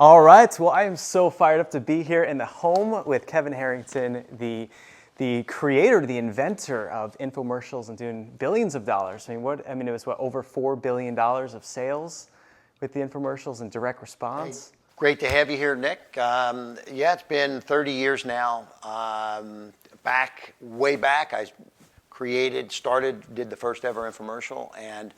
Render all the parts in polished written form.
All right, well, I am so fired up to be here in the home with Kevin Harrington, the creator, the inventor of infomercials and doing billions of dollars. It was over $4 billion of sales with the infomercials and direct response. Hey, great to have you here, Nick. Yeah, it's been 30 years now. Way back, I did the first ever infomercial, and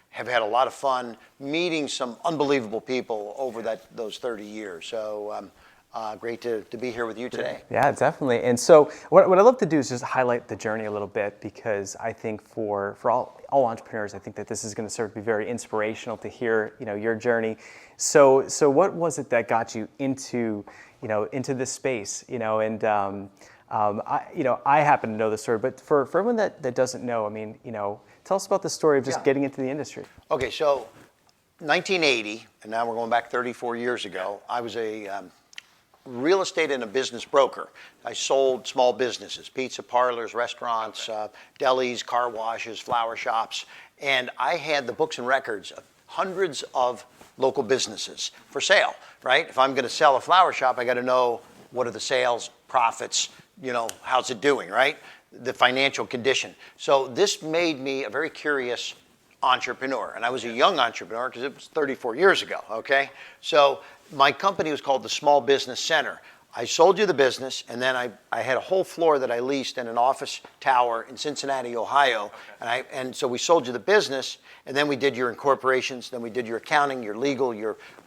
have had a lot of fun meeting some unbelievable people over those 30 years. So great to be here with you today. Yeah, definitely. And so what I love to do is just highlight the journey a little bit, because I think for all entrepreneurs, I think that this is going to sort of be very inspirational to hear your journey. So what was it that got you into this space? I happen to know the story, but for everyone that doesn't know, tell us about the story of just getting into the industry. Okay, so 1980, and now we're going back 34 years ago, I was a real estate and a business broker. I sold small businesses, pizza parlors, restaurants, delis, car washes, flower shops, and I had the books and records of hundreds of local businesses for sale, right? If I'm going to sell a flower shop, I got to know what are the sales, profits, how's it doing, right? The financial condition. So this made me a very curious entrepreneur, and I was a young entrepreneur because it was 34 years ago, okay? So my company was called the Small Business Center. I sold you the business, and then I had a whole floor that I leased in an office tower in Cincinnati, Ohio, and so we sold you the business, and then we did your incorporations, then we did your accounting, your legal,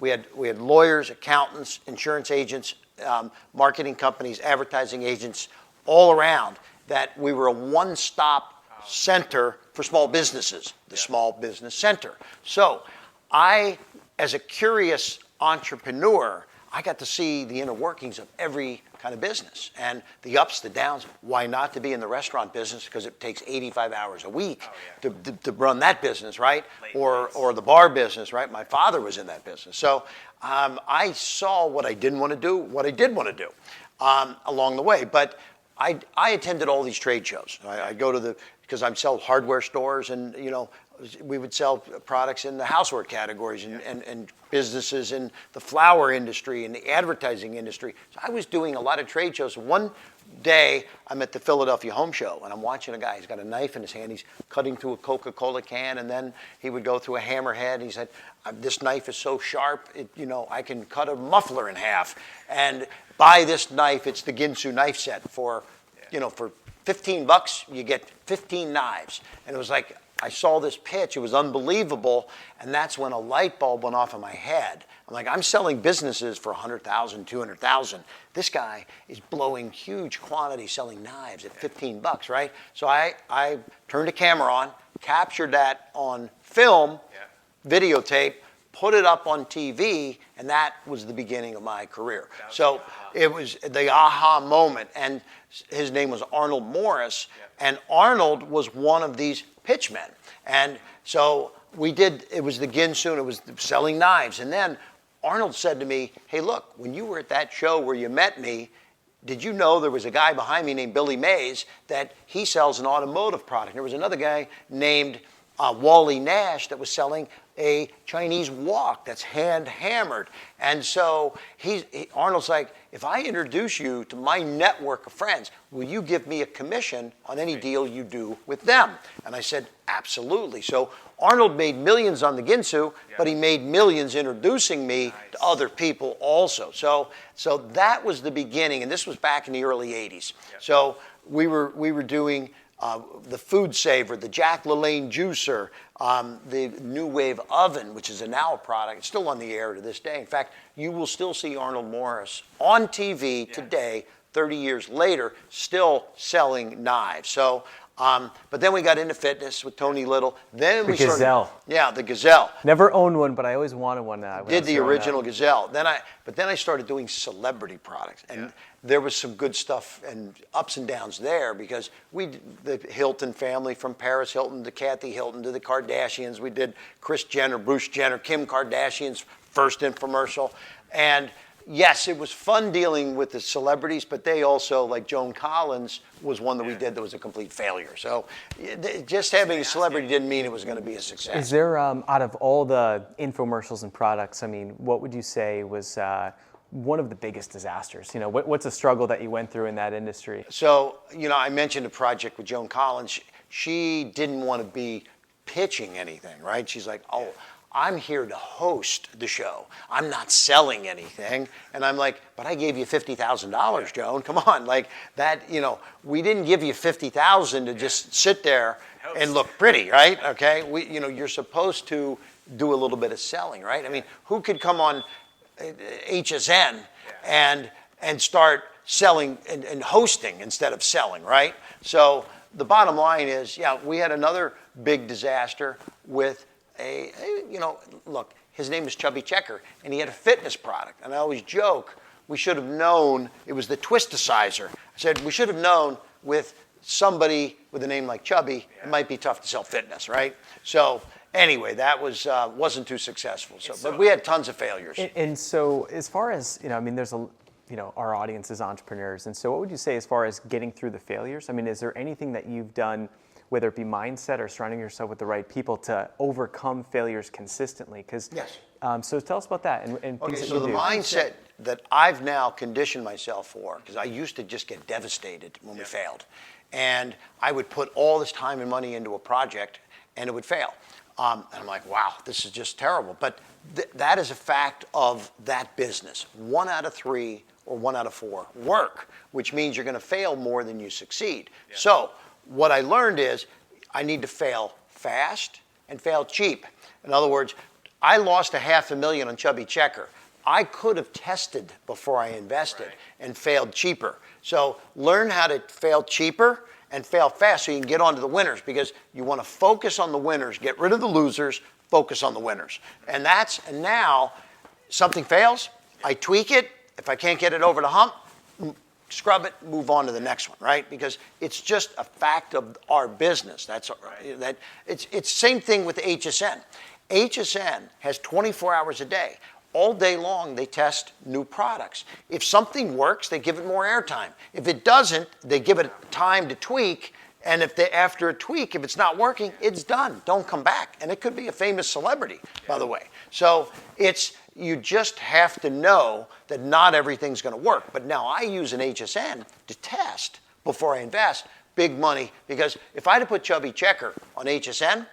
we had lawyers, accountants, insurance agents, marketing companies, advertising agents, all around. That we were a one-stop center for small businesses, the Small Business Center. So as a curious entrepreneur, I got to see the inner workings of every kind of business and the ups, the downs. Why not to be in the restaurant business? Because it takes 85 hours a week to run that business, right? Or the bar business, right? My father was in that business. So I saw what I didn't want to do, what I did want to do along the way. But I attended all these trade shows. I go to because I sell hardware stores, and we would sell products in the housework categories and businesses in the flower industry and the advertising industry. So I was doing a lot of trade shows. One day I'm at the Philadelphia Home Show, and I'm watching a guy. He's got a knife in his hand. He's cutting through a Coca-Cola can, and then he would go through a hammerhead. He said, "This knife is so sharp, I can cut a muffler in half. And buy this knife. It's the Ginsu knife set for $15, you get 15 knives." And it was like, I saw this pitch, it was unbelievable, and that's when a light bulb went off in my head. I'm like, I'm selling businesses for $100,000, $200,000. This guy is blowing huge quantities selling knives at $15, right? So I turned the camera on, captured that on film, videotape, put it up on TV, and that was the beginning of my career. So it was the aha moment, and his name was Arnold Morris, and Arnold was one of these pitchmen. And so it was the Ginsu, and it was selling knives. And then Arnold said to me, "Hey, look, when you were at that show where you met me, did you know there was a guy behind me named Billy Mays that he sells an automotive product? There was another guy named Wally Nash that was selling a Chinese wok that's hand hammered." And so Arnold's like, "If I introduce you to my network of friends, will you give me a commission on any deal you do with them?" And I said, "Absolutely." So Arnold made millions on the Ginsu, but he made millions introducing me to other people also. So that was the beginning, and this was back in the early 80s. So we were doing the Food Saver, the Jack Lalane Juicer, the New Wave Oven, which is now a product. It's still on the air to this day. In fact, you will still see Arnold Morris on TV today, 30 years later, still selling knives. So, but then we got into fitness with Tony Little. Then the Gazelle. The Gazelle. Never owned one, but I always wanted one. Did the original Gazelle. But then I started doing celebrity products, and there was some good stuff and ups and downs there, because the Hilton family, from Paris Hilton to Kathy Hilton to the Kardashians. We did Kris Jenner, Bruce Jenner, Kim Kardashian's first infomercial, and yes, it was fun dealing with the celebrities, but they also, like Joan Collins was one that we did that was a complete failure. So just having a celebrity didn't mean it was going to be a success. Is there, out of all the infomercials and products, I mean, what would you say was one of the biggest disasters? You know, what's a struggle that you went through in that industry? So, you know, I mentioned a project with Joan Collins. She didn't want to be pitching anything, right? She's like, oh, I'm here to host the show. I'm not selling anything. And I'm like, but I gave you $50,000, Joan. Come on, like that. You know, we didn't give you $50,000 to just sit there and look pretty, right? Okay, you know, you're supposed to do a little bit of selling, right? I mean, who could come on HSN and start selling and hosting instead of selling, right? So the bottom line is, yeah, we had another big disaster with you know, look, his name is Chubby Checker, and he had a fitness product. And I always joke, we should have known, it was the Twisticizer. I said, we should have known with somebody with a name like Chubby, it might be tough to sell fitness, right? So anyway, that was wasn't too successful. So, but we had tons of failures. And so as far as, you know, I mean, there's you know, our audience is entrepreneurs. And so what would you say as far as getting through the failures? I mean, is there anything that you've done, whether it be mindset or surrounding yourself with the right people, to overcome failures consistently? Because yes. So tell us about that and things Okay, that so you the do. mindset that I've now conditioned myself for, because I used to just get devastated when we failed. And I would put all this time and money into a project and it would fail. And I'm like, wow, this is just terrible. But that is a fact of that business. 1 out of 3 or 1 out of 4 work, which means you're going to fail more than you succeed. Yeah. So what I learned is I need to fail fast and fail cheap. In other words, I lost $500,000 on Chubby Checker. I could have tested before I invested and failed cheaper. So learn how to fail cheaper and fail fast so you can get on to the winners, because you want to focus on the winners, get rid of the losers, focus on the winners. And now something fails, I tweak it. If I can't get it over the hump, scrub it, move on to the next one, right? Because it's just a fact of our business. It's same thing with HSN. HSN has 24 hours a day. All day long, they test new products. If something works, they give it more airtime. If it doesn't, they give it time to tweak. And after a tweak, if it's not working, it's done. Don't come back. And it could be a famous celebrity, by the way. So you just have to know that not everything's going to work. But now I use an HSN to test before I invest big money. Because if I'd have put Chubby Checker on HSN,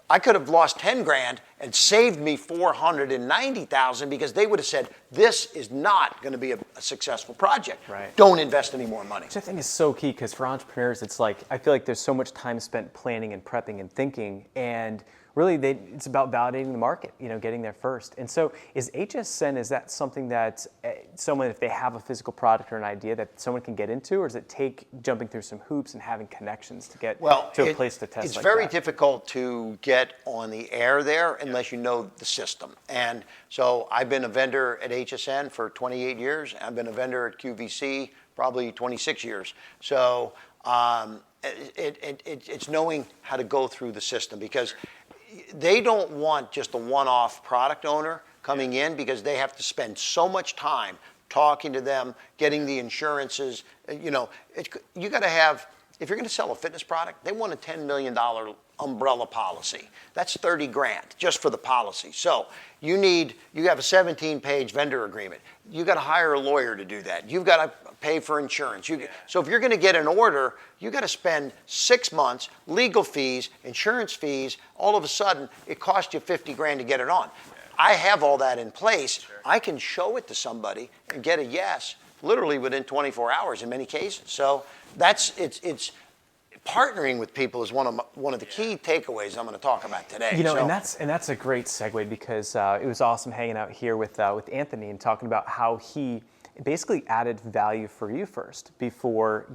I could have lost 10 grand and saved me 490,000, because they would have said, this is not going to be a successful project. Right. Don't invest any more money. Which I think is so key, because for entrepreneurs, it's like, I feel like there's so much time spent planning and prepping and thinking, and really it's about validating the market, you know, getting there first. And so is HSN, is that something that someone, if they have a physical product or an idea, that someone can get into, or does it take jumping through some hoops and having connections to get to a place to test It's like very that? difficult to get on the air there unless you know the system. And so I've been a vendor at HSN for 28 years. I've been a vendor at QVC probably 26 years. So it's knowing how to go through the system, because they don't want just a one-off product owner coming in, because they have to spend so much time talking to them, getting the insurances. You know, you got to have, if you're going to sell a fitness product, they want a $10 million umbrella policy. That's 30 grand just for the policy. So you have a 17-page vendor agreement. You got to hire a lawyer to do that. You've got to pay for insurance. So if you're going to get an order, you got to spend 6 months, legal fees, insurance fees. All of a sudden, it costs you 50 grand to get it on. I have all that in place. Sure. I can show it to somebody and get a yes, literally within 24 hours in many cases. So it's partnering with people is one of the key takeaways I'm going to talk about today. You know, and that's a great segue, because it was awesome hanging out here with Anthony and talking about how he basically added value for you first before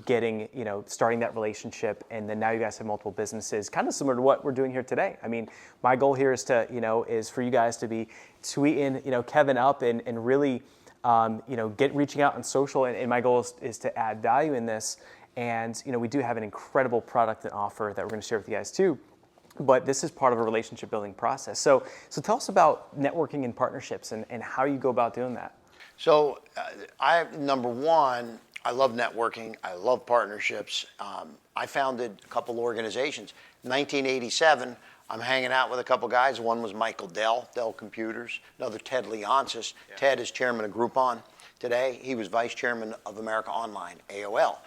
starting that relationship, and then now you guys have multiple businesses, kind of similar to what we're doing here today. I mean, my goal here is is for you guys to be tweeting, Kevin up and really, reaching out on social, and my goal is to add value in this. And we do have an incredible product and offer that we're going to share with you guys too. But this is part of a relationship building process. So tell us about networking and partnerships and how you go about doing that. So, number one, I love networking. I love partnerships. I founded a couple organizations. 1987, I'm hanging out with a couple guys. One was Michael Dell Computers. Another Ted Leonsis. Yeah. Ted is chairman of Groupon today. He was vice chairman of America Online, AOL.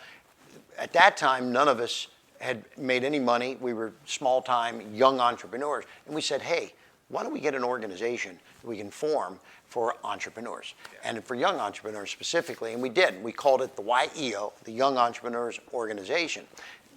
At that time, none of us had made any money. We were small-time, young entrepreneurs. And we said, hey, why don't we get an organization that we can form for entrepreneurs, and for young entrepreneurs specifically, and we did. We called it the YEO, the Young Entrepreneurs Organization.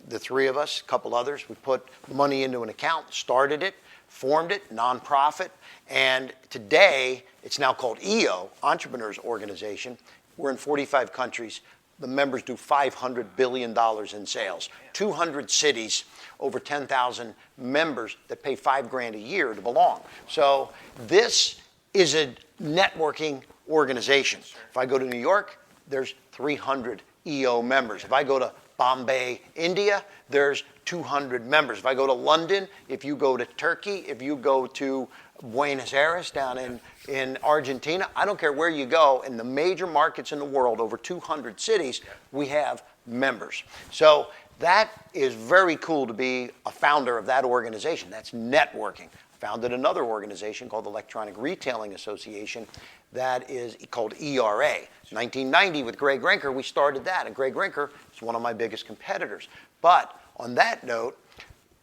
The three of us, a couple others, we put money into an account, started it, formed it, nonprofit, and today it's now called EO, Entrepreneurs Organization. We're in 45 countries. The members do $500 billion in sales, 200 cities, over 10,000 members that pay $5,000 a year to belong. So this is a networking organization. If I go to New York, there's 300 EO members. If I go to Bombay, India, there's 200 members. If I go to London, if you go to Turkey, if you go to Buenos Aires down in Argentina, I don't care where you go, in the major markets in the world, over 200 cities, we have members. So that is very cool to be a founder of that organization. That's networking. Founded another organization called the Electronic Retailing Association that is called ERA. 1990 with Greg Rinker, we started that, and Greg Rinker is one of my biggest competitors. But on that note,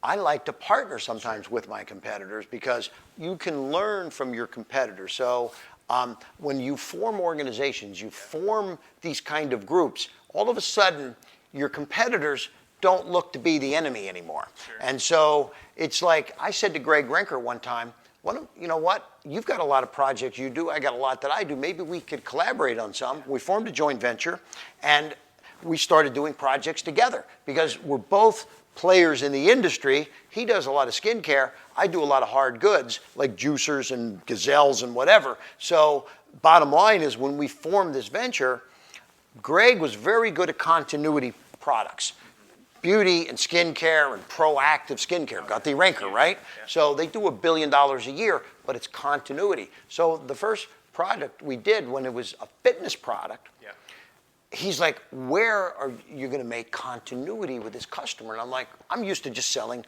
I like to partner sometimes with my competitors because you can learn from your competitors. So when you form organizations, you form these kind of groups, all of a sudden your competitors don't look to be the enemy anymore. Sure. And so it's like I said to Greg Rinker one time, well, you know what? You've got a lot of projects you do. I got a lot that I do. Maybe we could collaborate on some. We formed a joint venture, and we started doing projects together because we're both players in the industry. He does a lot of skincare. I do a lot of hard goods like juicers and Gazelles and whatever. So bottom line is when we formed this venture, Greg was very good at continuity products. Beauty and skincare and proactive skincare. Got the Rinker, right? Yeah. So they do $1 billion a year, but it's continuity. So the first product we did when it was a fitness product, yeah, he's like, where are you going to make continuity with this customer? And I'm like, I'm used to just selling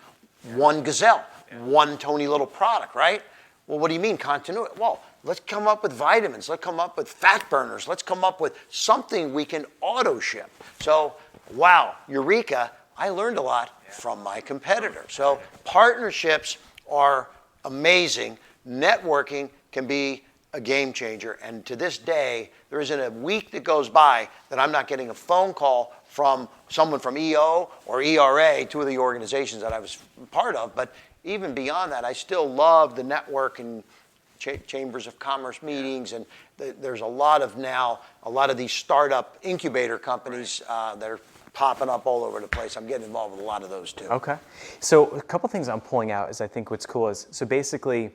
one Gazelle, one Tony Little product, right? Well, what do you mean continuity? Well, let's come up with vitamins. Let's come up with fat burners. Let's come up with something we can auto ship. So, wow, eureka. I learned a lot from my competitor. So partnerships are amazing. Networking can be a game changer. And to this day, there isn't a week that goes by that I'm not getting a phone call from someone from EO or ERA, two of the organizations that I was part of. But even beyond that, I still love the network and chambers of commerce meetings. And there's a lot of these startup incubator companies that are popping up all over the place. I'm getting involved with a lot of those too. Okay. So a couple things I'm pulling out is I think what's cool is, so basically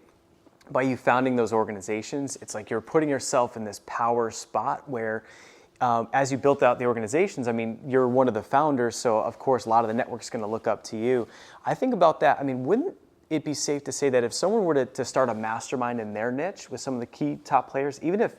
by you founding those organizations, it's like you're putting yourself in this power spot where as you built out the organizations, I mean, you're one of the founders, so of course a lot of the network's going to look up to you. I think about that, I mean, wouldn't it be safe to say that if someone were to start a mastermind in their niche with some of the key top players, even if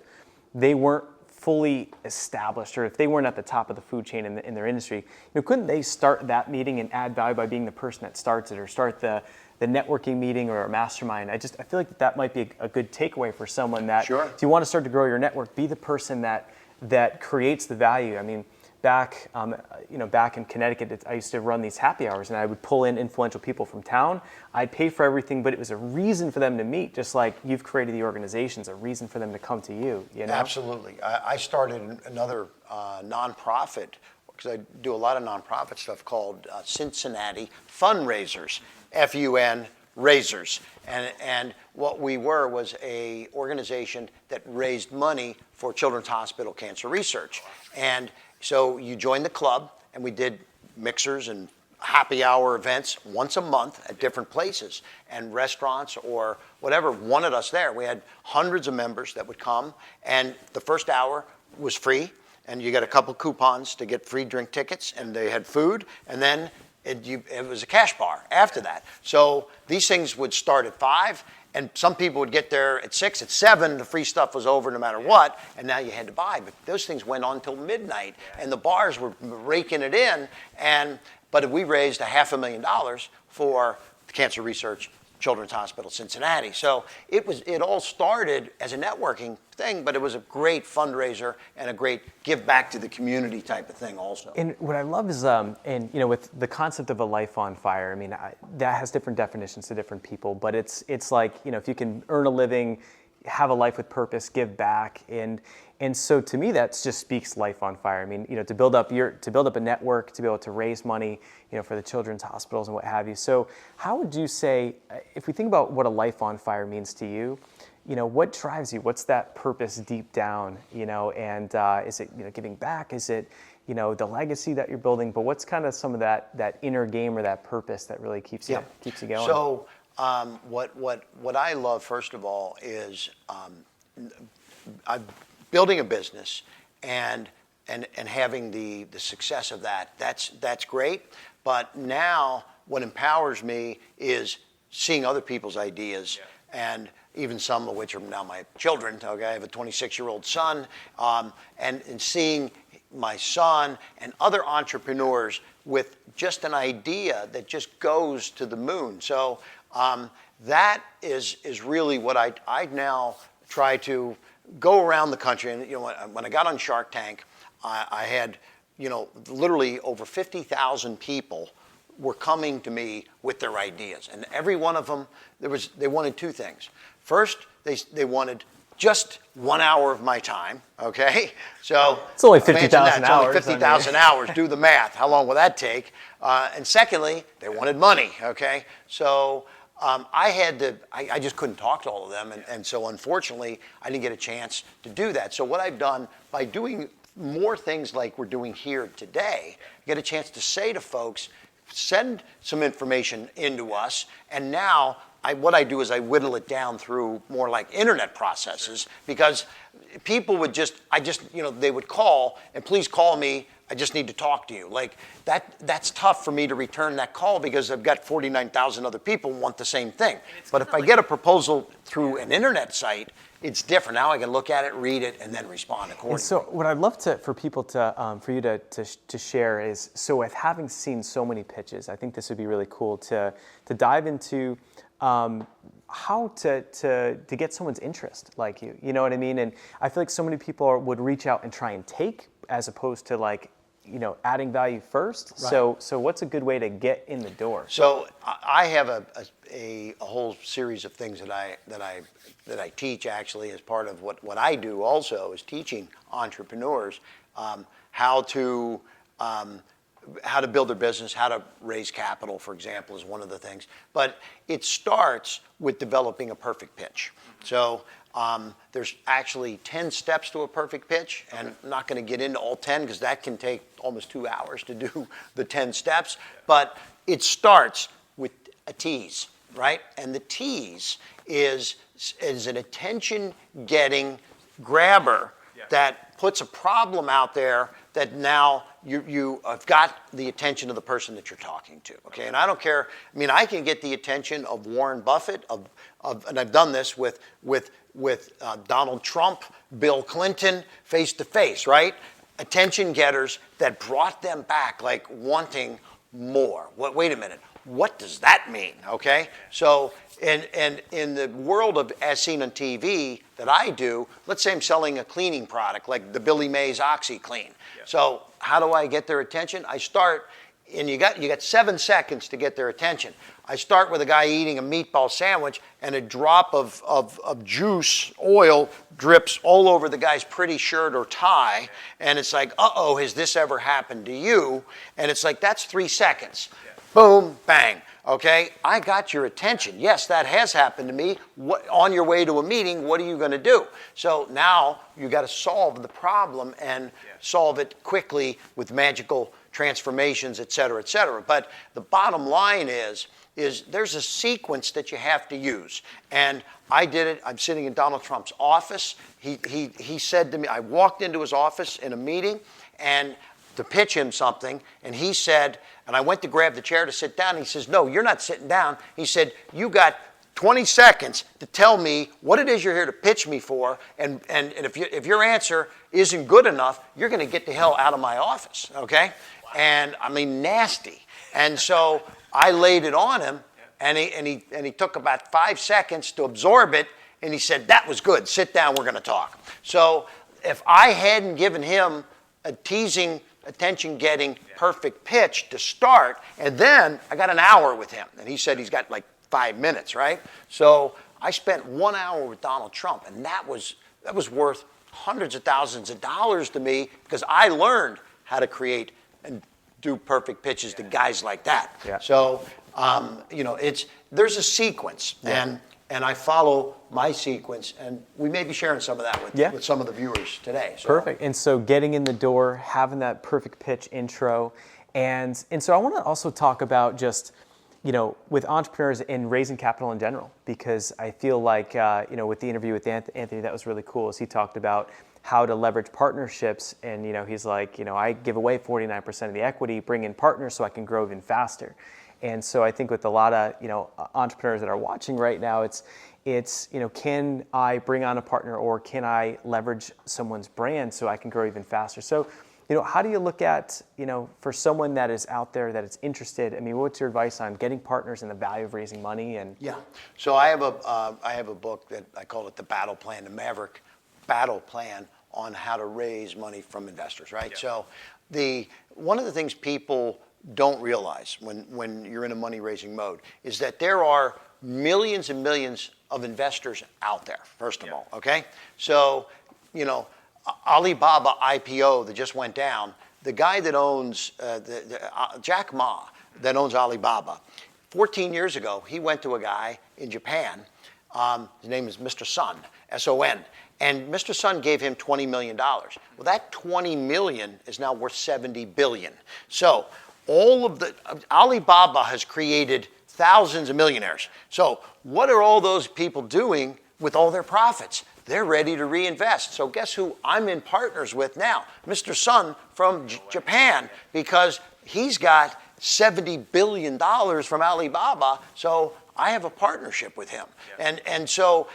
they weren't fully established, or if they weren't at the top of the food chain in their industry, couldn't they start that meeting and add value by being the person that starts it, or start the networking meeting or a mastermind? I feel like that might be a good takeaway for someone that if you want to start to grow your network, be the person that creates the value. I mean, back in Connecticut, I used to run these happy hours, and I would pull in influential people from town. I'd pay for everything, but it was a reason for them to meet, just like you've created the organizations, a reason for them to come to you. You know? Absolutely. I started another nonprofit, because I do a lot of nonprofit stuff, called Cincinnati Fundraisers, F-U-N, Raisers. And what we were was a organization that raised money for Children's Hospital Cancer Research. And so you joined the club, and we did mixers and happy hour events once a month at different places, and restaurants or whatever wanted us there. We had hundreds of members that would come, and the first hour was free, and you got a couple coupons to get free drink tickets, and they had food, and then it was a cash bar after that. So these things would start at 5, And some people would get there at 6, at 7, the free stuff was over no matter what, and now you had to buy. But those things went on till midnight, and the bars were raking it in. But we raised $500,000 for the Cancer Research Children's Hospital Cincinnati. So it all started as a networking thing, but it was a great fundraiser and a great give back to the community type of thing also. And what I love is, and you know, with the concept of a life on fire, I mean, that has different definitions to different people, but it's like, you know, if you can earn a living, have a life with purpose, give back, and so to me that just speaks life on fire. I mean, you know, to build up a network, to be able to raise money, you know, for the children's hospitals and what have you. So how would you say, if we think about what a life on fire means to you, you know, what drives you? What's that purpose deep down, you know, and is it, you know, giving back? Is it, you know, the legacy that you're building? But what's kind of some of that inner game or that purpose that really keeps you going? So what I love, first of all, is I'm building a business and having the success of that. That's great. But now what empowers me is seeing other people's ideas, and even some of which are now my children. Okay, I have a 26-year-old son, and seeing my son and other entrepreneurs with just an idea that just goes to the moon. So that is really what I now try to go around the country. And you know, when I got on Shark Tank, I had, you know, literally over 50,000 people were coming to me with their ideas, and every one of them they wanted two things. First, they wanted just 1 hour of my time. Okay, so it's only 50,000 hours. Only 50,000 hours. Do the math. How long will that take? And secondly, they wanted money. Okay, so I just couldn't talk to all of them, and so unfortunately, I didn't get a chance to do that. So what I've done by doing more things like we're doing here today, I get a chance to say to folks, send some information into us, and now what I do is I whittle it down through more like internet processes, because people would they would call and please call me. I just need to talk to you. Like that's tough for me to return that call because I've got 49,000 other people who want the same thing. But if I get a proposal through an internet site, it's different. Now I can look at it, read it, and then respond accordingly. And so what I'd love for people to, for you to share is, so with having seen so many pitches, I think this would be really cool to dive into how to get someone's interest like you. You know what I mean? And I feel like so many people would reach out and try and take, as opposed to like, you know, adding value first. Right. So what's a good way to get in the door? So I have a whole series of things that I teach actually as part of what I do also is teaching entrepreneurs how to build their business, how to raise capital, for example, is one of the things. But it starts with developing a perfect pitch. So there's actually 10 steps to a perfect pitch, and I'm not going to get into all 10 because that can take almost 2 hours to do the 10 steps. But it starts with a tease, right? And the tease is an attention-getting grabber that puts a problem out there that now you have got the attention of the person that you're talking to. Okay, and I don't care. I mean, I can get the attention of Warren Buffett, and I've done this with Donald Trump, Bill Clinton, face to face, right? Attention getters that brought them back, like wanting more. Wait a minute. What does that mean? Okay, so and in the world of as seen on TV that I do, let's say I'm selling a cleaning product like the Billy Mays OxyClean. Yeah. So how do I get their attention? I start, and you got 7 seconds to get their attention. I start with a guy eating a meatball sandwich, and a drop of juice, oil, drips all over the guy's pretty shirt or tie, and it's like, uh-oh, has this ever happened to you? And it's like, that's 3 seconds. Yeah. Boom, bang. Okay, I got your attention. Yes, that has happened to me. On your way to a meeting, what are you going to do? So now you got to solve the problem and solve it quickly with magical transformations, et cetera, et cetera. But the bottom line is there's a sequence that you have to use. And I did it. I'm sitting in Donald Trump's office. He said to me, I walked into his office in a meeting and to pitch him something, and he said, and I went to grab the chair to sit down. He says, no, you're not sitting down. He said, you got 20 seconds to tell me what it is you're here to pitch me for, and if your answer isn't good enough, you're going to get the hell out of my office, okay? Wow. And I mean, nasty. And so I laid it on him, and he took about 5 seconds to absorb it, and he said, "That was good. Sit down. We're going to talk." So if I hadn't given him a teasing, attention-getting, perfect pitch to start, and then I got an hour with him, and he said he's got like 5 minutes, right? So I spent 1 hour with Donald Trump, and that was worth hundreds of thousands of dollars to me, because I learned how to create and do perfect pitches to guys like that. Yeah. So there's a sequence, and I follow my sequence, and we may be sharing some of that with some of the viewers today. So. Perfect. And so getting in the door, having that perfect pitch intro, and so I want to also talk about just, with entrepreneurs and raising capital in general, because I feel like, with the interview with Anthony, that was really cool, as he talked about how to leverage partnerships. And, he's like, I give away 49% of the equity, bring in partners so I can grow even faster. And so I think with a lot of, entrepreneurs that are watching right now, it's can I bring on a partner, or can I leverage someone's brand so I can grow even faster? So, how do you look at, for someone that is out there that is interested? I mean, what's your advice on getting partners and the value of raising money? And so I have a book that I call it the Battle Plan, the Maverick Battle Plan on how to raise money from investors, right? Yeah. So one of the things people don't realize when you're in a money raising mode is that there are millions and millions of investors out there, first of all, okay? So, Alibaba IPO that just went down, the guy that owns, Jack Ma, that owns Alibaba, 14 years ago, he went to a guy in Japan, his name is Mr. Sun, S-O-N, and Mr. Sun gave him $20 million. Well, that $20 million is now worth $70 billion. So Alibaba has created thousands of millionaires. So what are all those people doing with all their profits? They're ready to reinvest. So guess who I'm in partners with now? Mr. Sun from Japan, because he's got $70 billion from Alibaba, so I have a partnership with him. Yeah. And so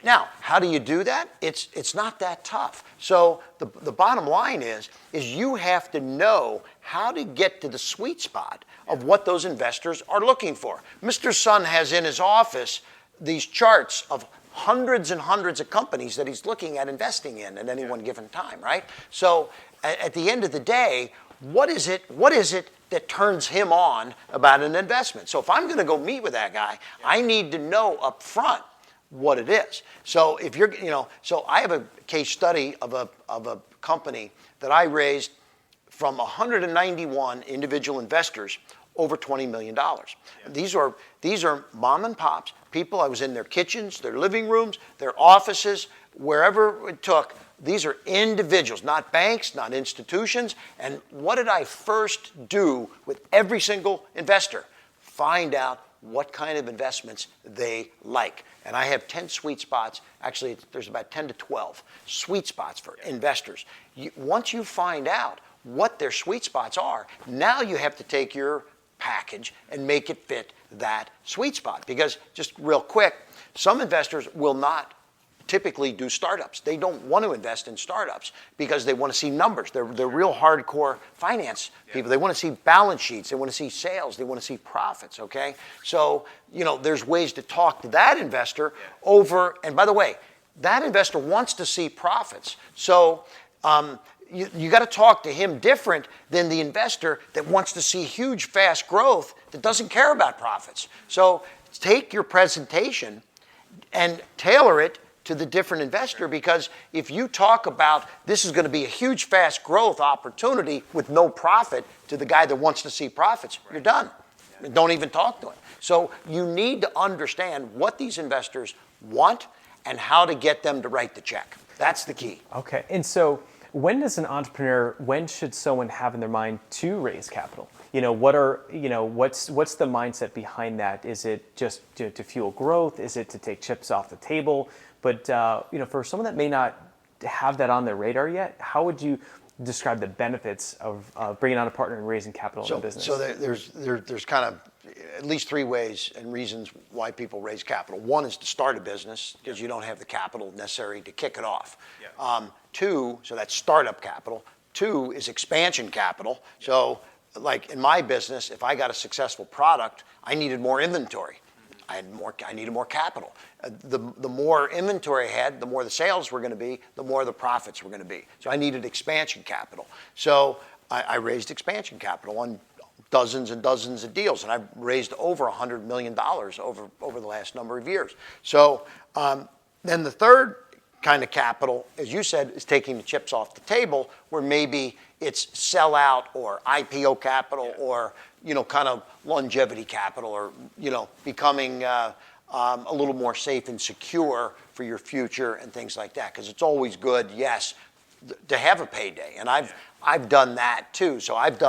now, how do you do that? It's not that tough. So the bottom line is you have to know how to get to the sweet spot of what those investors are looking for. Mr. Sun has in his office these charts of hundreds and hundreds of companies that he's looking at investing in at any one given time, right? So at the end of the day, what is it that turns him on about an investment? So if I'm going to go meet with that guy, I need to know up front what it is. So if you're, so I have a case study of a company that I raised from 191 individual investors over $20 million. Yeah. These are mom and pops, people. I was in their kitchens, their living rooms, their offices, wherever it took. These are individuals, not banks, not institutions. And what did I first do with every single investor? Find out what kind of investments they like. And I have 10 sweet spots. Actually, there's about 10 to 12 sweet spots for investors. Once you find out what their sweet spots are, now you have to take your package and make it fit that sweet spot. Because just real quick, some investors will not typically do startups. They don't want to invest in startups because they want to see numbers. They're real hardcore finance people. They want to see balance sheets. They want to see sales. They want to see profits, okay? So, there's ways to talk to that investor over, and by the way, that investor wants to see profits. So, you got to talk to him different than the investor that wants to see huge, fast growth that doesn't care about profits. So take your presentation and tailor it to the different investor, because if you talk about this is going to be a huge, fast growth opportunity with no profit to the guy that wants to see profits, you're done. Yeah. Don't even talk to him. So you need to understand what these investors want and how to get them to write the check. That's the key. Okay, and so when should someone have in their mind to raise capital? What's the mindset behind that? Is it just to fuel growth? Is it to take chips off the table? But for someone that may not have that on their radar yet, how would you describe the benefits of bringing on a partner and raising capital in the business. So there's kind of at least three ways and reasons why people raise capital. One is to start a business because you don't have the capital necessary to kick it off. Two, so that's startup capital. Two is expansion capital. So like in my business, if I got a successful product, I needed more inventory. I needed more capital. The more inventory I had, the more the sales were going to be, the more the profits were going to be. So I needed expansion capital. So I raised expansion capital on dozens and dozens of deals, and I've raised over $100 million over the last number of years. So then the third kind of capital, as you said, is taking the chips off the table, where maybe it's sellout or IPO capital or kind of longevity capital, or becoming a little more safe and secure for your future and things like that. Because it's always good, yes, to have a payday, and I've done that too. So I've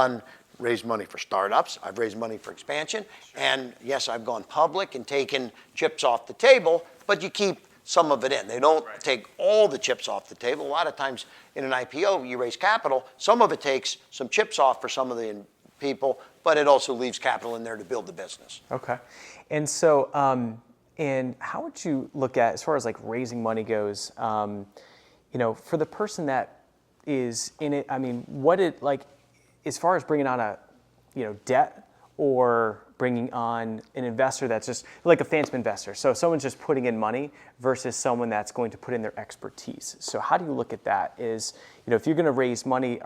raised money for startups, I've raised money for expansion, and yes, I've gone public and taken chips off the table, but you keep some of it in. They don't take all the chips off the table. A lot of times in an IPO, you raise capital, some of it takes some chips off for some of the people, but it also leaves capital in there to build the business. Okay. And so, and how would you look at, as far as like raising money goes, for the person that is in it, I mean, what it like, as far as bringing on a, debt, or bringing on an investor that's just like a phantom investor. So someone's just putting in money versus someone that's going to put in their expertise. So how do you look at that? Is, if you're going to raise money,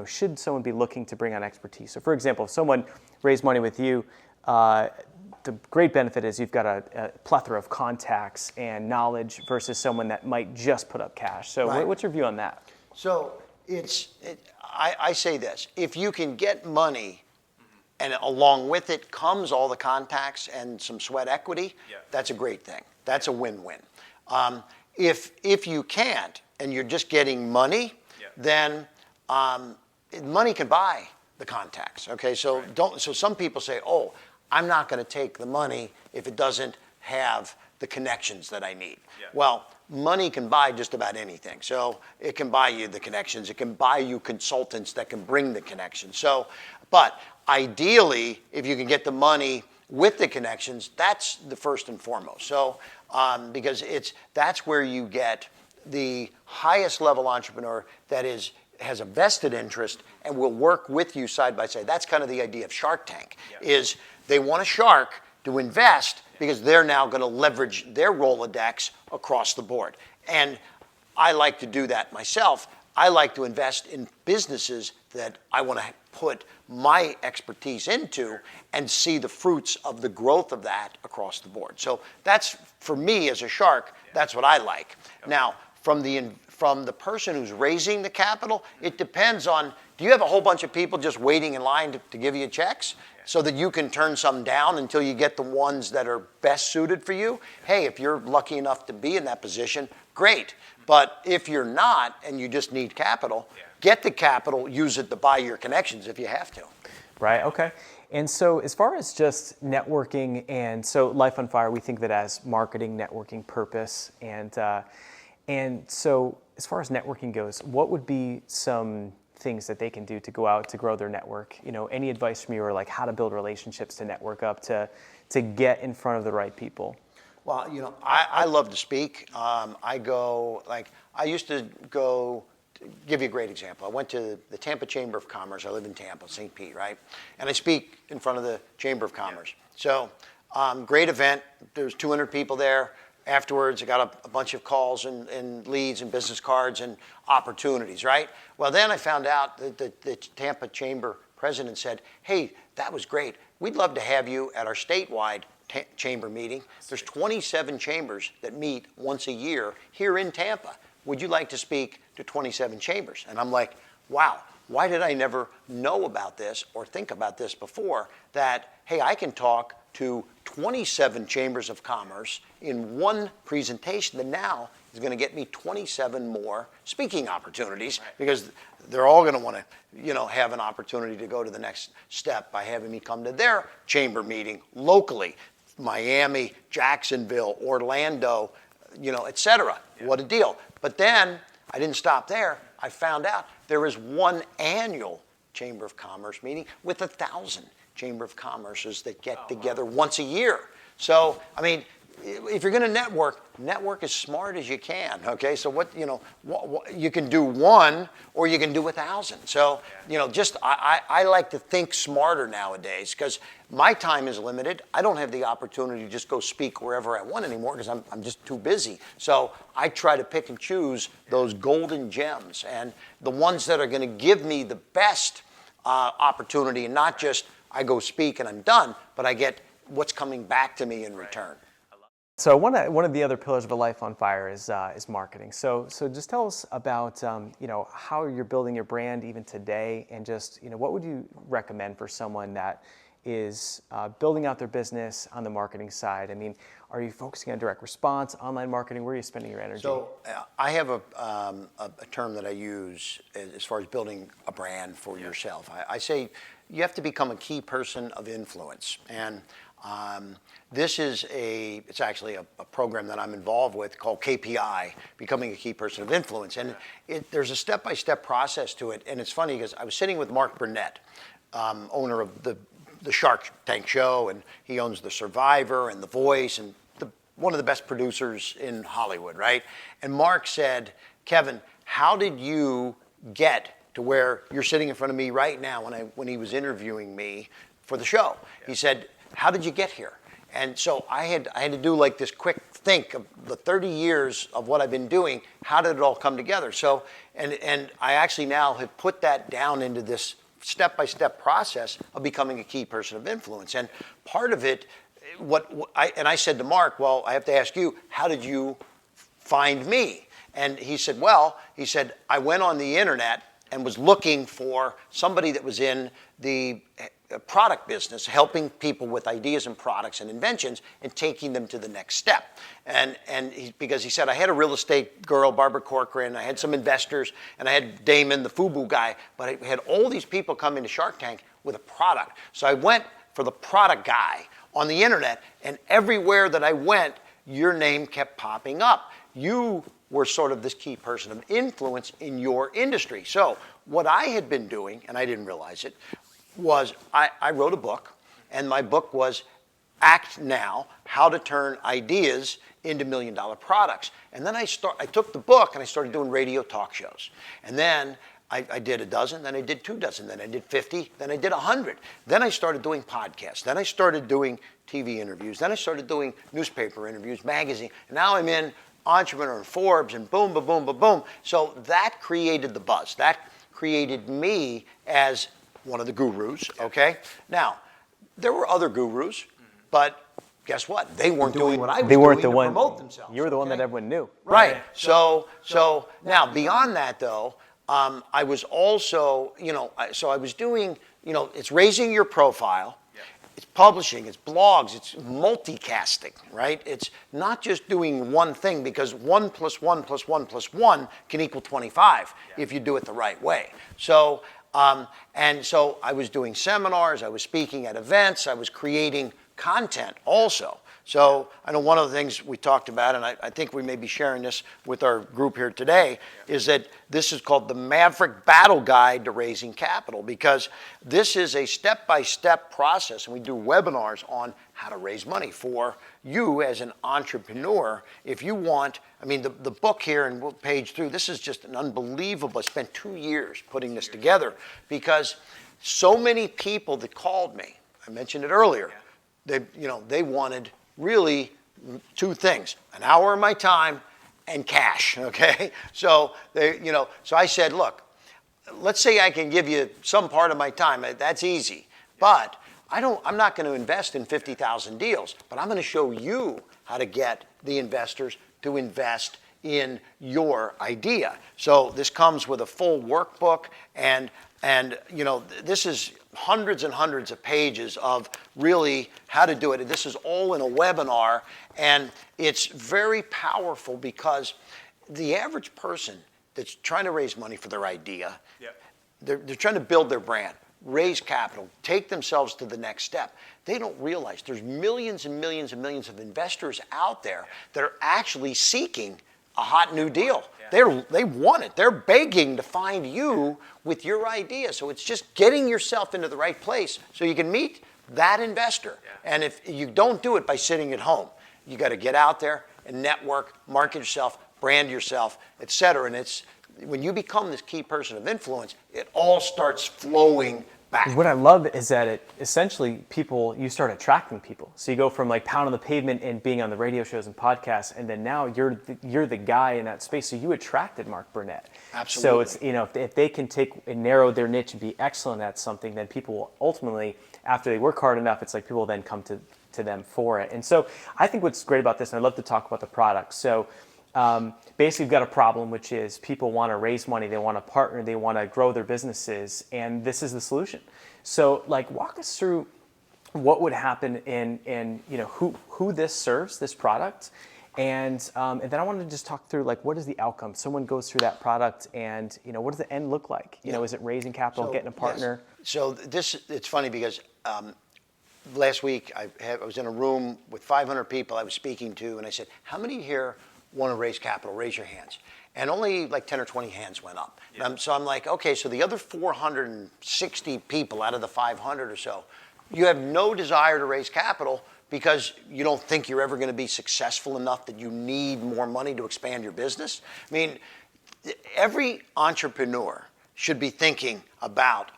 should someone be looking to bring on expertise? So for example, if someone raised money with you, the great benefit is you've got a plethora of contacts and knowledge versus someone that might just put up cash. So what's your view on that? So I say this, if you can get money and along with it comes all the contacts and some sweat equity, that's a great thing. That's a win-win. If you can't and you're just getting money, then money can buy the contacts. Okay, so So some people say, "Oh, I'm not going to take the money if it doesn't have the connections that I need." Well, money can buy just about anything. So it can buy you the connections. It can buy you consultants that can bring the connections. So, but ideally, if you can get the money with the connections, that's the first and foremost. So, because that's where you get the highest level entrepreneur that has a vested interest and will work with you side by side. That's kind of the idea of Shark Tank, is they want a shark to invest because they're now going to leverage their Rolodex across the board. And I like to do that myself. I like to invest in businesses that I want to put my expertise into and see the fruits of the growth of that across the board. So that's, for me as a shark, that's what I like. Now, from the person who's raising the capital, it depends on, do you have a whole bunch of people just waiting in line to give you checks so that you can turn some down until you get the ones that are best suited for you? Hey, if you're lucky enough to be in that position, great. But if you're not and you just need capital, get the capital, use it to buy your connections if you have to. Right, okay. And so as far as just networking, and so Life on Fire, we think of it as marketing, networking, purpose. And so as far as networking goes, what would be some things that they can do to go out to grow their network? Any advice from you, or like how to build relationships to network up to get in front of the right people? Well, I love to speak. I used to go, give you a great example. I went to the Tampa Chamber of Commerce. I live in Tampa, St. Pete, right? And I speak in front of the Chamber of Commerce. So, great event. There's 200 people there. Afterwards, I got a bunch of calls and leads and business cards and opportunities, right? Well, then I found out that the Tampa Chamber president said, "Hey, that was great. We'd love to have you at our statewide chamber meeting. There's 27 chambers that meet once a year here in Tampa. Would you like to speak to 27 chambers?" And I'm like, wow, why did I never know about this or think about this before? That, hey, I can talk to 27 chambers of commerce in one presentation that now is going to get me 27 more speaking opportunities, because they're all going to want to, have an opportunity to go to the next step by having me come to their chamber meeting locally. Miami, Jacksonville, Orlando, et cetera. What a deal. But then I didn't stop there. I found out there is one annual Chamber of Commerce meeting with 1,000 Chamber of Commerces that get together once a year. So, I mean, if you're going to network as smart as you can. Okay, so what you can do one, or you can do 1,000. So just I like to think smarter nowadays, because my time is limited. I don't have the opportunity to just go speak wherever I want anymore, because I'm just too busy. So I try to pick and choose those golden gems, and the ones that are going to give me the best opportunity, and not just I go speak and I'm done, but I get what's coming back to me in return. So one of the other pillars of a life on fire is marketing. So just tell us about how you're building your brand even today, and just what would you recommend for someone that is building out their business on the marketing side? I mean, are you focusing on direct response, online marketing? Where are you spending your energy? So I have a term that I use as far as building a brand for yourself. I say you have to become a key person of influence, and this is it's actually a program that I'm involved with called KPI, Becoming a Key Person of Influence. And there's a step-by-step process to it. And it's funny because I was sitting with Mark Burnett, owner of the Shark Tank show, and he owns The Survivor and The Voice, and one of the best producers in Hollywood, right? And Mark said, Kevin, how did you get to where you're sitting in front of me right now when he was interviewing me for the show? He said, how did you get here? And so I had to do like this quick think of the 30 years of what I've been doing. How did it all come together? So, and I actually now have put that down into this step-by-step process of becoming a key person of influence. And part of it, I said to Mark, well, I have to ask you, how did you find me? And he said, I went on the internet and was looking for somebody that was in the product business, helping people with ideas and products and inventions and taking them to the next step. Because he said, I had a real estate girl, Barbara Corcoran, I had some investors, and I had Damon, the FUBU guy, but I had all these people come into Shark Tank with a product. So I went for the product guy on the internet, and everywhere that I went, your name kept popping up. You were sort of this key person of influence in your industry. So what I had been doing, and I didn't realize it, was I wrote a book, and my book was Act Now, How to Turn Ideas into $1 million products. And then I took the book and I started doing radio talk shows. And then I did a dozen, then I did 2 dozen, then I did 50, then I did 100. Then I started doing podcasts. Then I started doing TV interviews. Then I started doing newspaper interviews, magazine. And now I'm in Entrepreneur and Forbes and boom, boom, boom, boom, boom. So that created the buzz. That created me as one of the gurus, okay? Now, there were other gurus, but guess what? They weren't doing what I was doing to promote themselves. You were the one that everyone knew. Right. So now beyond that though, I was also, so I was doing, it's raising your profile, it's publishing, it's blogs, it's multicasting, right? It's not just doing one thing, because 1 + 1 + 1 + 1 can equal 25 if you do it the right way. So, and so I was doing seminars, I was speaking at events, I was creating content also. So I know one of the things we talked about, and I think we may be sharing this with our group here today, is that this is called the Maverick Battle Guide to Raising Capital, because this is a step-by-step process, and we do webinars on how to raise money for you as an entrepreneur. If you want, the book here, and we'll page through, this is just an unbelievable. I spent 2 years putting this together, because so many people that called me, I mentioned it earlier, they wanted really 2 things: an hour of my time and cash. Okay, so so I said, look, let's say I can give you some part of my time. That's easy, but I'm not going to invest in 50,000 deals, but I'm going to show you how to get the investors to invest in your idea. So this comes with a full workbook, and this is hundreds and hundreds of pages of really how to do it. And this is all in a webinar, and it's very powerful, because the average person that's trying to raise money for their idea, they're trying to build their brand, raise capital, take themselves to the next step. They don't realize there's millions and millions and millions of investors out there that are actually seeking a hot new deal. They want it. They're begging to find you with your idea. So it's just getting yourself into the right place so you can meet that investor. And if you don't do it by sitting at home, you got to get out there and network, market yourself, brand yourself, et cetera. And it's when you become this key person of influence, it all starts flowing back. What I love is that it essentially you start attracting people. So you go from like pounding the pavement and being on the radio shows and podcasts, and then now you're the guy in that space. So you attracted Mark Burnett. Absolutely. So it's if they can take and narrow their niche and be excellent at something, then people will ultimately, after they work hard enough, it's like people will then come to them for it. And so I think what's great about this, and I'd love to talk about the product. So basically, you've got a problem, which is people want to raise money, they want to partner, they want to grow their businesses, and this is the solution. So, like, walk us through what would happen in who this serves, this product, and then I wanted to just talk through like what is the outcome. Someone goes through that product, and what does the end look like? Is it raising capital, getting a partner? Yes. So it's funny because last week I was in a room with 500 people I was speaking to, and I said, how many here want to raise capital? Raise your hands. And only like 10 or 20 hands went up. So I'm like, okay, so the other 460 people out of the 500 or so, you have no desire to raise capital because you don't think you're ever going to be successful enough that you need more money to expand your business. I mean, every entrepreneur should be thinking about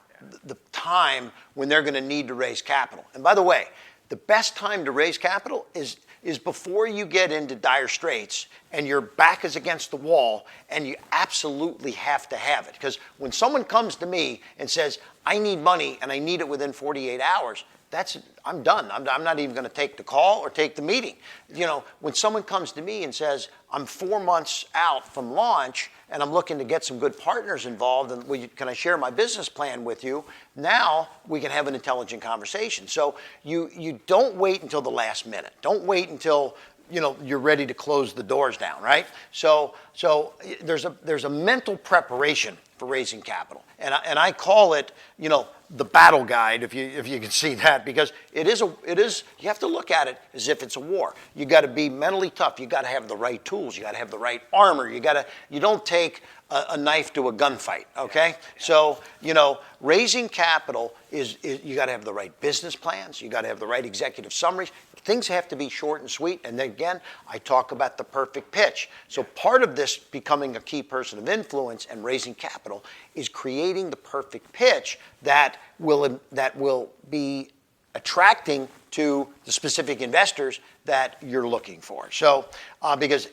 the time when they're going to need to raise capital. And by the way, the best time to raise capital is before you get into dire straits and your back is against the wall and you absolutely have to have it. Because when someone comes to me and says, I need money and I need it within 48 hours, I'm done. I'm not even going to take the call or take the meeting. When someone comes to me and says, I'm 4 months out from launch and I'm looking to get some good partners involved and can I share my business plan with you? Now we can have an intelligent conversation. So you don't wait until the last minute. Don't wait until you're ready to close the doors down, right? So there's a mental preparation for raising capital, and I call it the battle guide, if you can see that, because it is you have to look at it as if it's a war. You got to be mentally tough. You got to have the right tools. You got to have the right armor. You don't take a knife to a gunfight, okay? So, raising capital is you got to have the right business plans. You got to have the right executive summaries. Things have to be short and sweet. And then again, I talk about the perfect pitch. So part of this becoming a key person of influence and raising capital is creating the perfect pitch that will be attracting to the specific investors that you're looking for. So, because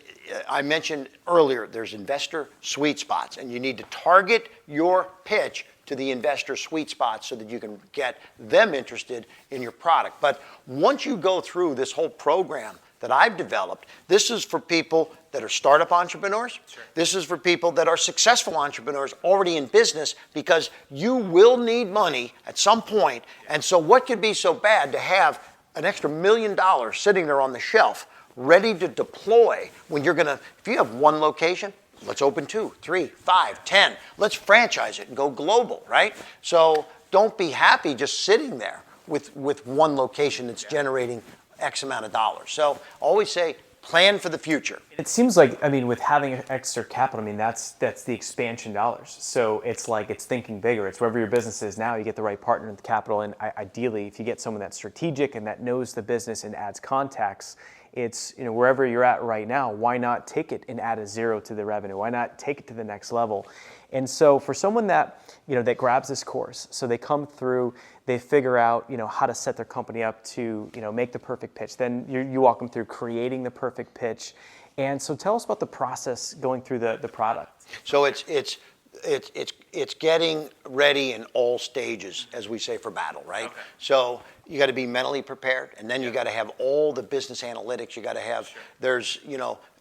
I mentioned earlier, there's investor sweet spots, and you need to target your pitch to the investor sweet spot so that you can get them interested in your product. But once you go through this whole program that I've developed, this is for people that are startup entrepreneurs. Sure. This is for people that are successful entrepreneurs already in business, because you will need money at some point. And so what could be so bad to have an extra $1 million sitting there on the shelf ready to deploy when if you have one location, let's open 2, 3, 5, 10. Let's franchise it and go global, right? So don't be happy just sitting there with one location that's generating X amount of dollars. So always say, plan for the future. It seems like, with having extra capital, that's the expansion dollars. So it's like it's thinking bigger. It's wherever your business is now, you get the right partner with capital. And ideally, if you get someone that's strategic and that knows the business and adds contacts, it's, wherever you're at right now, why not take it and add a zero to the revenue? Why not take it to the next level? And so for someone that, that grabs this course, so they come through, they figure out, how to set their company up to, make the perfect pitch. Then you walk them through creating the perfect pitch. And so tell us about the process going through the product. So it's getting ready in all stages, as we say, for battle, right? Okay. So you got to be mentally prepared, and then you got to have all the business analytics. You got to have, there's,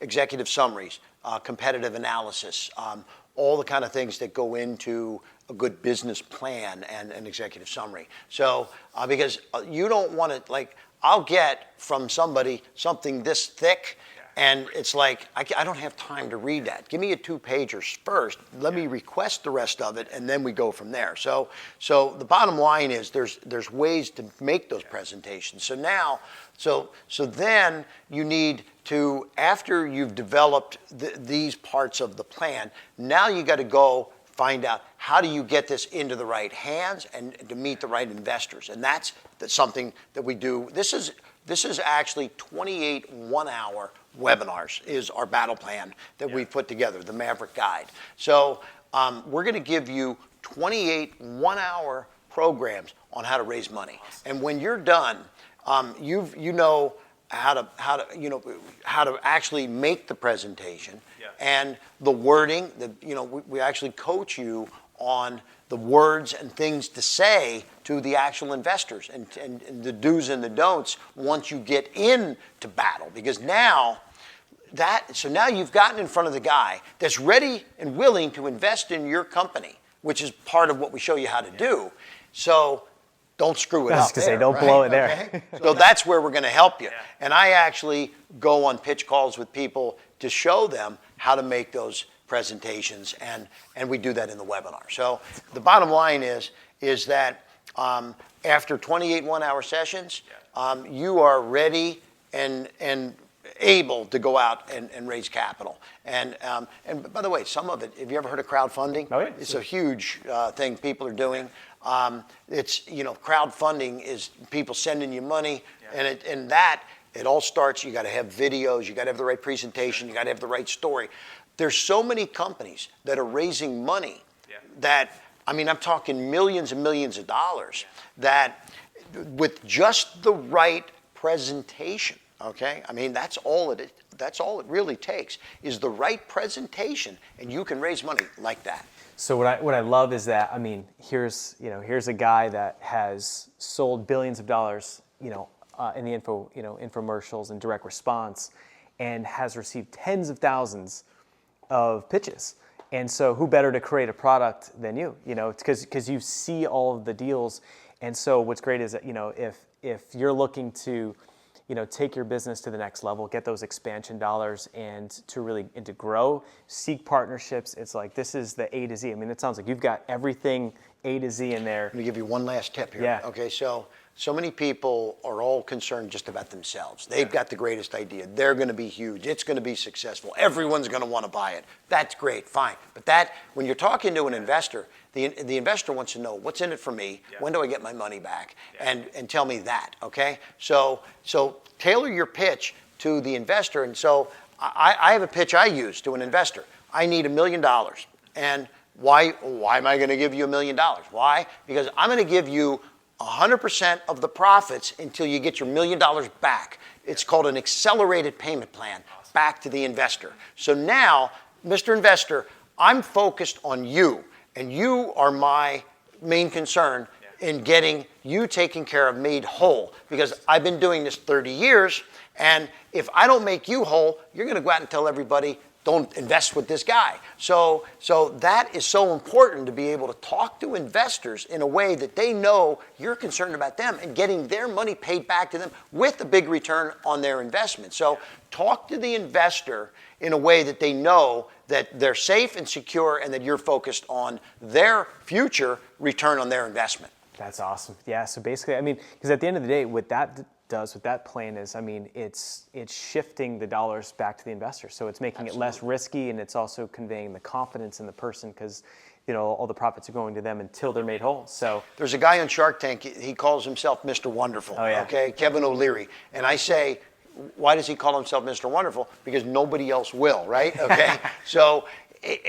executive summaries, competitive analysis, all the kind of things that go into a good business plan and an executive summary. So, because you don't want to, I'll get from somebody something this thick, And it's like, I don't have time to read that. Give me a 2-pager first. Let me request the rest of it, and then we go from there. So the bottom line is there's ways to make those presentations. So now, so then you need to, after you've developed these parts of the plan, now you got to go find out how do you get this into the right hands and to meet the right investors. And that's something that we do. This is actually 28 one-hour webinars is our battle plan that we've put together, the Maverick Guide. So we're going to give you 28 one-hour programs on how to raise money. Awesome. And when you're done, you know how to actually make the presentation and the wording. We actually coach you on the words and things to say to the actual investors and the do's and the don'ts once you get into battle. Because now you've gotten in front of the guy that's ready and willing to invest in your company, which is part of what we show you how to do. So don't screw it up. I was going to say, don't blow it there. Okay? So that's where we're going to help you. Yeah. And I actually go on pitch calls with people to show them how to make those presentations, and we do that in the webinar. So the bottom line is that after 28 one-hour sessions, you are ready and able to go out and raise capital. And by the way, some of it, have you ever heard of crowdfunding? Oh, yeah. It's a huge thing people are doing. It's, crowdfunding is people sending you money, and it all starts, you got to have videos, you got to have the right presentation, you got to have the right story. There's so many companies that are raising money that, I'm talking millions and millions of dollars, that with just the right presentation, okay? That's all it really takes, is the right presentation, and you can raise money like that. So what I love is that, here's a guy that has sold billions of dollars, in the infomercials and direct response, and has received tens of thousands of pitches. And so who better to create a product than you? It's because you see all of the deals. And so what's great is that, if you're looking to, take your business to the next level, get those expansion dollars, and to grow, seek partnerships. It's like, this is the A to Z. It sounds like you've got everything A to Z in there. Let me give you one last tip here. Yeah. Okay, so many people are all concerned just about themselves. They've got the greatest idea. They're going to be huge. It's going to be successful. Everyone's going to want to buy it. That's great, fine. But when you're talking to an investor, the investor wants to know, what's in it for me? When do I get my money back? And tell me that, okay? So tailor your pitch to the investor. And so I have a pitch I use to an investor. I need $1 million. And why am I going to give you $1 million? Why? Because I'm going to give you 100% of the profits until you get your $1 million back. It's called an accelerated payment plan back to the investor. So now, Mr. Investor, I'm focused on you, and you are my main concern in getting you taken care of, made whole, because I've been doing this 30 years, and if I don't make you whole, you're going to go out and tell everybody, don't invest with this guy. So that is so important, to be able to talk to investors in a way that they know you're concerned about them and getting their money paid back to them with a big return on their investment. So talk to the investor in a way that they know that they're safe and secure and that you're focused on their future return on their investment. That's awesome. Yeah, so basically, because at the end of the day, what that plan is, it's shifting the dollars back to the investor. So it's making it less risky, and it's also conveying the confidence in the person, because all the profits are going to them until they're made whole. So there's a guy on Shark Tank, he calls himself Mr. Wonderful. Oh, yeah. Okay, Kevin O'Leary. And I say, why does he call himself Mr. Wonderful? Because nobody else will, right? Okay.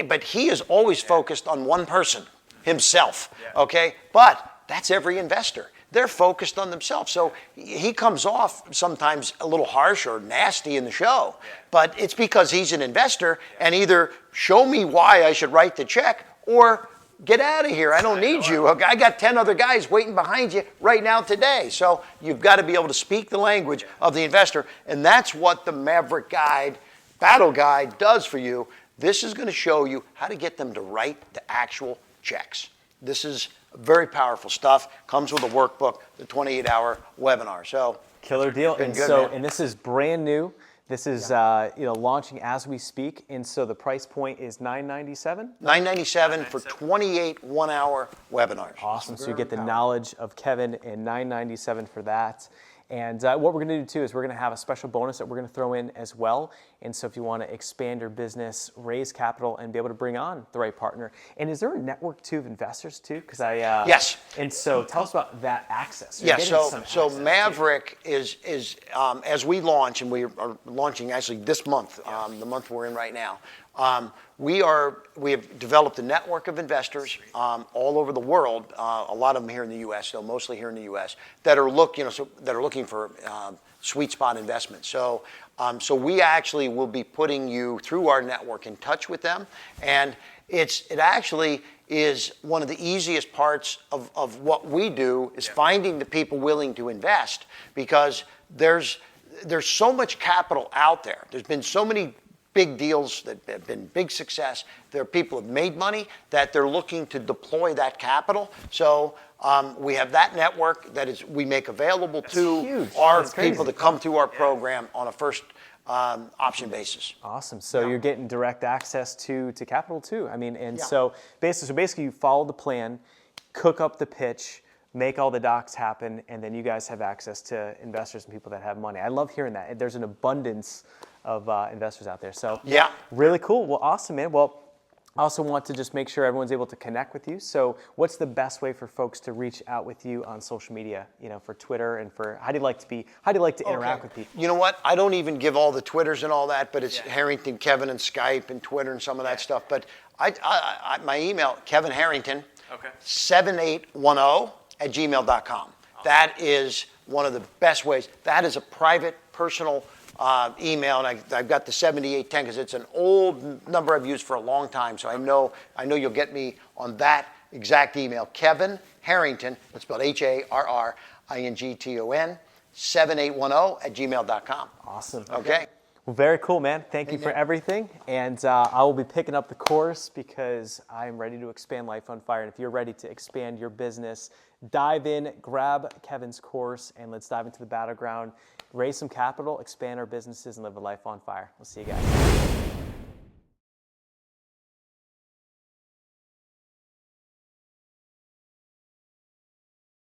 But he is always focused on one person, himself. Okay, but that's every investor. They're focused on themselves. So he comes off sometimes a little harsh or nasty in the show, but it's because he's an investor, and either show me why I should write the check or get out of here. I don't need you. I got 10 other guys waiting behind you right now today. So you've got to be able to speak the language of the investor, and that's what the Maverick Guide, Battle Guide does for you. This is going to show you how to get them to write the actual checks. This is very powerful stuff. Comes with a workbook, the 28-hour webinar. So killer deal. And good, this is brand new. This is launching as we speak, and so the price point is $997. $997 for 28 one-hour webinars. Awesome. So you get the knowledge of Kevin, and $997 for that. And what we're going to do too is we're going to have a special bonus that we're going to throw in as well. And so if you want to expand your business, raise capital, and be able to bring on the right partner. And is there a network too of investors too? Because yes. And so tell us about that access. Yes. So Maverick is as we launch, and we are launching actually this month, the month we're in right now. We have developed a network of investors all over the world. A lot of them here in the U.S., though mostly here in the U.S., that are looking for sweet spot investments. So we actually will be putting you through our network in touch with them, and it actually is one of the easiest parts of what we do is finding the people willing to invest, because there's so much capital out there. There's been so many big deals that have been big success. There are people who have made money that they're looking to deploy that capital. So we have that network that we make available to our people to come through our program on a first option basis. Awesome. So you're getting direct access to capital too. I mean, and so basically you follow the plan, cook up the pitch, make all the docs happen, and then you guys have access to investors and people that have money. I love hearing that. There's an abundance of investors out there. So really cool. Well, awesome, man. Well, I also want to just make sure everyone's able to connect with you. So what's the best way for folks to reach out with you on social media, for Twitter, and for how do you like to interact with people? You know what? I don't even give all the Twitters and all that, but it's Harrington Kevin and Skype and Twitter and some of that stuff. But my email, Kevin Harrington, 7810@gmail.com. That is one of the best ways. That is a private, personal email, and I've got the 7810 because it's an old number I've used for a long time. So I know you'll get me on that exact email. Kevin Harrington, that's spelled HARRINGTON, 7810@gmail.com. Awesome. Okay. Well, very cool, man. Thank you for everything. And I will be picking up the course because I'm ready to expand Life on Fire. And if you're ready to expand your business, dive in, grab Kevin's course, and let's dive into the battleground, raise some capital, expand our businesses, and live a life on fire. We'll see you guys.